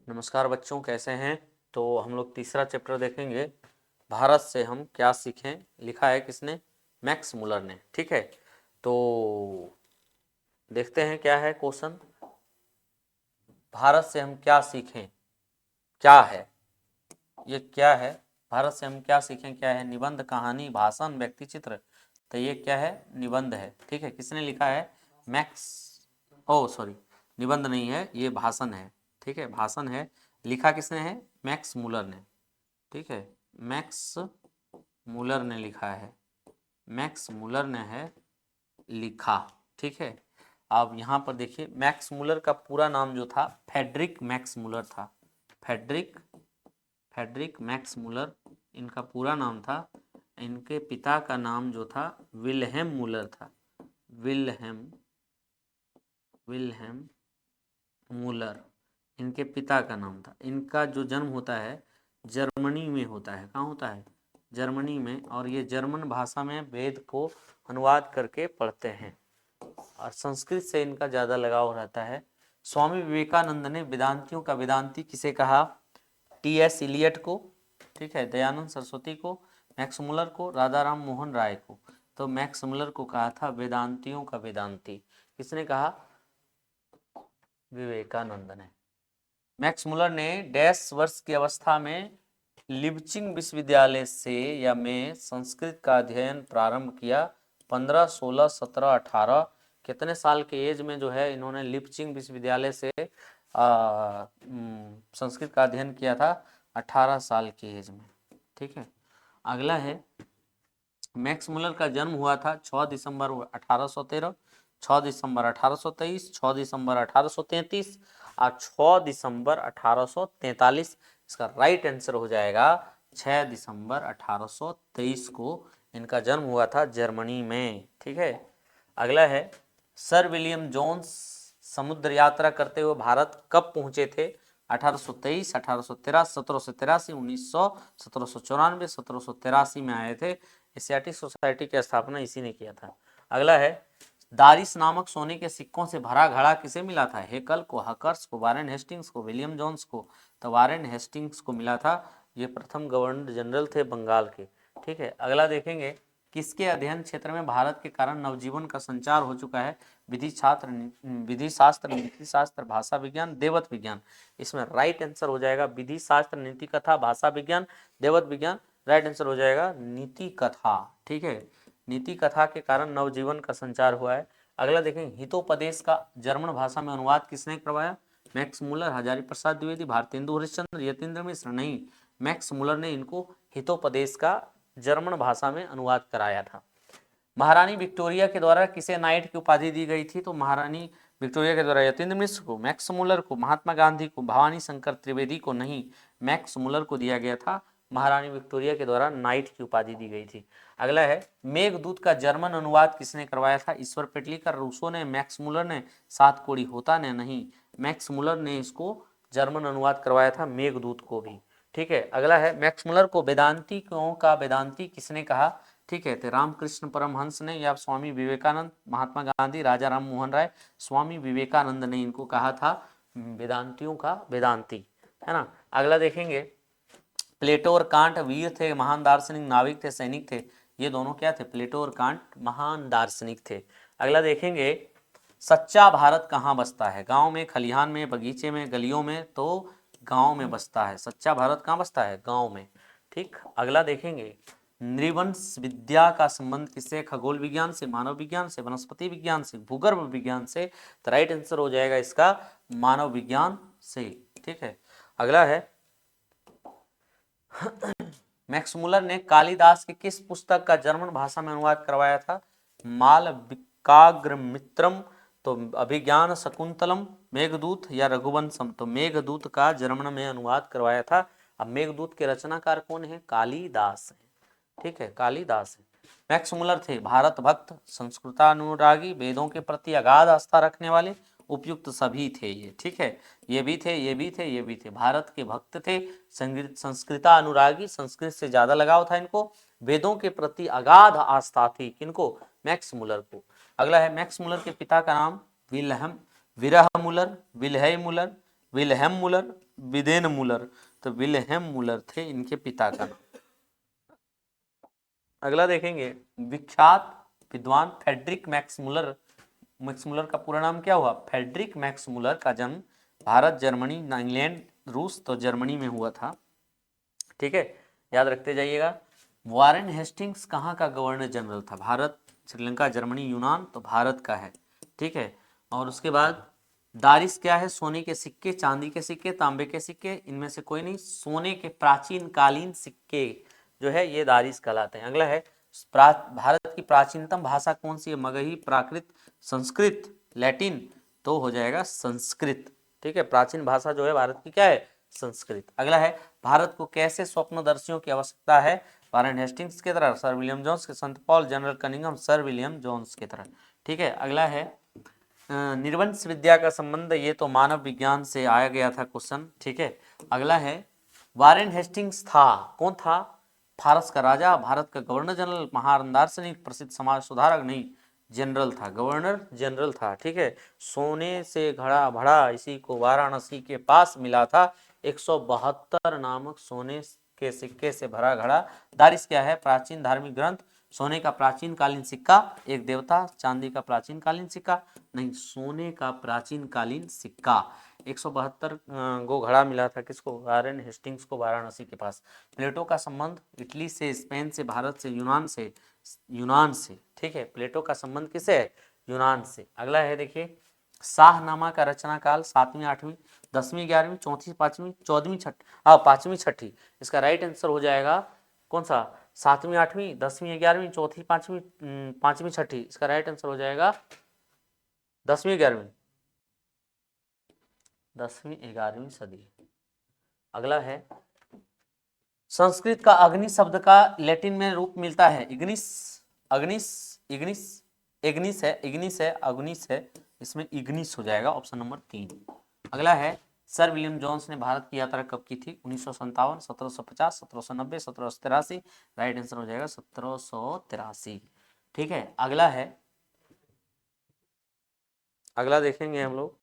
नमस्कार बच्चों, कैसे हैं। तो हम लोग तीसरा चैप्टर देखेंगे, भारत से हम क्या सीखें। लिखा है किसने? मैक्स मुलर ने। ठीक है, तो देखते हैं क्या है क्वेश्चन। भारत से हम क्या सीखें, क्या है ये, क्या है भारत से हम क्या सीखें, क्या है? निबंध, कहानी, भाषण, व्यक्ति चित्र। तो ये क्या है? निबंध है। ठीक है, किसने लिखा है? मैक्स, ओ सॉरी, निबंध नहीं है, ये भाषण है। ठीक है, भाषण है। लिखा किसने है? मैक्स मुलर ने। ठीक है, मैक्स मुलर ने लिखा है, मैक्स मुलर ने है लिखा। ठीक है, अब यहाँ पर देखिए, मैक्स मुलर का पूरा नाम जो था फेडरिक मैक्स मुलर था। फेडरिक फेडरिक मैक्स मुलर इनका पूरा नाम था। इनके पिता का नाम जो था विल्हेम मुलर था। विल्हेम विल्हेम मुलर इनके पिता का नाम था। इनका जो जन्म होता है जर्मनी में होता है। कहाँ होता है? जर्मनी में। और ये जर्मन भाषा में वेद को अनुवाद करके पढ़ते हैं और संस्कृत से इनका ज़्यादा लगाव रहता है। स्वामी विवेकानंद ने वेदांतियों का वेदांती किसे कहा? टी.एस. इलियट को। ठीक है, दयानंद सरस्वती को, मैक्स मुलर को, राधा राम मोहन राय को। तो मैक्स मुलर को कहा था वेदांतियों का वेदांती। किसने कहा? विवेकानंद ने। मैक्स मुलर ने डैश वर्ष की अवस्था में लिपचिंग विश्वविद्यालय से या में संस्कृत का अध्ययन प्रारंभ किया। 15, 16, 17, 18 कितने साल के एज में जो है इन्होंने लिपचिंग विश्वविद्यालय से संस्कृत का अध्ययन किया था? 18 साल की एज में। ठीक है, अगला है, मैक्स मुलर का जन्म हुआ था 6 दिसंबर 1813, 6 दिसंबर 1823, 6 दिसंबर 1833 और 6 दिसंबर 1843। इसका राइट आंसर हो जाएगा 6 दिसंबर 1823 को इनका जन्म हुआ था जर्मनी में। ठीक है, अगला है, सर विलियम जोन्स समुद्र यात्रा करते हुए भारत कब पहुंचे थे? 1823, 1883, 1783, 1900, 1794, 1783 में आए थे। एशियाटिक सोसाइटी की स्थापना इसी ने किया था। अगला है, दारिस नामक सोने के सिक्कों से भरा घड़ा किसे मिला था? हेकल को, हकर्स को, वारेन हेस्टिंग्स को, विलियम जोन्स को। तो वारेन हेस्टिंग्स को मिला था। ये प्रथम गवर्नर जनरल थे बंगाल के। ठीक है, अगला देखेंगे, किसके अध्ययन क्षेत्र में भारत के कारण नवजीवन का संचार हो चुका है? विधि शास्त्र, नीति शास्त्र, भाषा विज्ञान, देवत विज्ञान। इसमें राइट आंसर हो जाएगा विधि शास्त्र, नीति कथा, भाषा विज्ञान, देवत विज्ञान। राइट आंसर हो जाएगा नीति कथा। ठीक है, नीति कथा के कारण नवजीवन का संचार हुआ है। अगला देखेंगे, हितोपदेश का जर्मन भाषा में अनुवाद किसने करवाया? मैक्स मुलर, हजारी प्रसाद द्विवेदी, भारतेंदु हरिश्चंद्र, यतीन्द्र मिश्र। नहीं, मैक्स मुलर ने इनको हितोपदेश का जर्मन भाषा में अनुवाद कराया था। महारानी विक्टोरिया के द्वारा किसे नाइट की उपाधि दी गई थी? तो महारानी विक्टोरिया के द्वारा यतीन्द्र मिश्र को, मैक्स मुलर को, महात्मा गांधी को, भवानी शंकर त्रिवेदी को। नहीं, मैक्स मुलर को दिया गया था। महारानी विक्टोरिया के द्वारा नाइट की उपाधि दी गई थी। अगला है, मेघदूत का जर्मन अनुवाद किसने करवाया था? ईश्वर पेटलीकर, रूसो ने, मैक्स मुलर ने, सात कोड़ी होता ने। नहीं, मैक्स मुलर ने इसको जर्मन अनुवाद करवाया था, मेघदूत को भी। ठीक है, अगला है, मैक्स मुलर को वेदांतियों का वेदांती किसने कहा? ठीक है, तो रामकृष्ण परमहंस ने, या स्वामी विवेकानंद, महात्मा गांधी, राजा राम मोहन राय। स्वामी विवेकानंद ने इनको कहा था वेदांतियों का वेदांती, है ना। अगला देखेंगे, प्लेटो और कांट वीर थे, महान दार्शनिक, नाविक थे, सैनिक थे। ये दोनों क्या थे? प्लेटो और कांट महान दार्शनिक थे। अगला देखेंगे, सच्चा भारत कहाँ बसता है? गांव में, खलिहान में, बगीचे में, गलियों में। तो गांव में बसता है। सच्चा भारत कहाँ बसता है? गांव में। ठीक, अगला देखेंगे, नृवंश विद्या का संबंध किससे? खगोल विज्ञान से, मानव विज्ञान से, वनस्पति विज्ञान से, भूगर्भ विज्ञान से। तो राइट आंसर हो जाएगा इसका मानव विज्ञान से। ठीक है, अगला है, मैक्स मुलर ने कालिदास की किस पुस्तक का जर्मन भाषा में अनुवाद करवाया था? मालविकाग्निमित्रम, तो अभिज्ञान शकुंतलम, मेघदूत या रघुवंशम। तो मेघदूत का जर्मन में अनुवाद करवाया था। अब मेघदूत के रचनाकार कौन है? कालिदास है। ठीक है, कालिदास है। मैक्स मुलर थे भारत भक्त, संस्कृतानुरागी, वेदों के प्रति अगाध आस्था रखने वाले। उपयुक्त सभी थे ये। ठीक है, ये भी थे, ये भी थे, ये भी थे। भारत के भक्त थे, संस्कृतानुरागी, संस्कृत से ज्यादा लगाव था इनको, वेदों के प्रति अगाध आस्था थी। किनको? मैक्स मुलर को। अगला है, मैक्स मुलर के पिता का नाम विरह मुलर, विल्हेम मुलर, विल्हेम मुलर, विदेन मुलर, तो विल्हेम मुलर थे इनके पिता का नाम। अगला देखेंगे, विख्यात विद्वान Friedrich Max Muller. Max Muller का पूरा नाम क्या हुआ? फ्रेडरिक मैक्स मुलर का जन्म भारत, जर्मनी, इंग्लैंड, रूस तो जर्मनी में हुआ था। ठीक है, याद रखते जाइएगा। वारेन हेस्टिंग्स कहाँ का गवर्नर जनरल था? भारत, श्रीलंका, जर्मनी, यूनान, तो भारत का है। ठीक है, और उसके बाद दारिस क्या है? सोने के सिक्के, चांदी के सिक्के, तांबे के सिक्के, इनमें से कोई नहीं। सोने के प्राचीन कालीन सिक्के जो है ये दारिस कहलाते हैं। अगला है, भारत की प्राचीनतम भाषा कौन सी है? मगही, प्राकृत, संस्कृत, लैटिन, तो हो जाएगा संस्कृत। ठीक है, प्राचीन भाषा जो है भारत की क्या है? संस्कृत। अगला है, भारत को कैसे स्वप्नदर्शियों की आवश्यकता है? वारेन हेस्टिंग्स की तरह, सर विलियम जोन्स के, संत Paul, general Cunningham, sir William Jones की तरह। ठीक है, अगला है, निर्वंश विद्या का संबंध, ये तो मानव विज्ञान से आया गया था क्वेश्चन। ठीक है, अगला है, वारेन हेस्टिंग्स था, कौन था? फारस का राजा, भारत का गवर्नर जनरल, महान दार्शनिक, प्रसिद्ध समाज सुधारक, नहीं, जनरल था, गवर्नर जनरल था। ठीक है, सोने से घड़ा भरा इसी को वाराणसी के पास मिला था, 172 नामक सोने के सिक्के से भरा घड़ा। दारिस क्या है? प्राचीन धार्मिक ग्रंथ, सोने का प्राचीन कालीन सिक्का, एक देवता, चांदी का प्राचीन कालीन सिक्का, नहीं, सोने का प्राचीन कालीन सिक्का। 172 गो घड़ा मिला था किसको? वारेन हेस्टिंग्स को, वाराणसी के पास। प्लेटो का संबंध इटली से, स्पेन से, भारत से, यूनान से। ठीक है, प्लेटो का संबंध किससे है? यूनान से। अगला है, देखिए, शाहनामा का रचना काल 7वीं, 8वीं, 10वीं, 11वीं, 4वीं, 5वीं, 14वीं, 5वीं, 6वीं। इसका राइट आंसर हो जाएगा कौन सा? 7वीं, 8वीं, 10वीं, 11वीं, 4वीं, 5वीं, 5वीं, 6वीं। इसका राइट आंसर हो जाएगा 10वीं, 11वीं, 10वीं, 11वीं सदी। अगला है, संस्कृत का अग्नि शब्द का लैटिन में रूप मिलता है इग्निस, अग्निस, इग्निस, एग्निस है, इग्निस है, अग्निस है, इसमें इग्निस हो जाएगा, ऑप्शन नंबर 3। अगला है, सर विलियम जोन्स ने भारत की यात्रा कब की थी? 1957, 1750, 1790, 1783। राइट आंसर हो जाएगा 1783। ठीक है, अगला है, अगला देखेंगे हम लोग,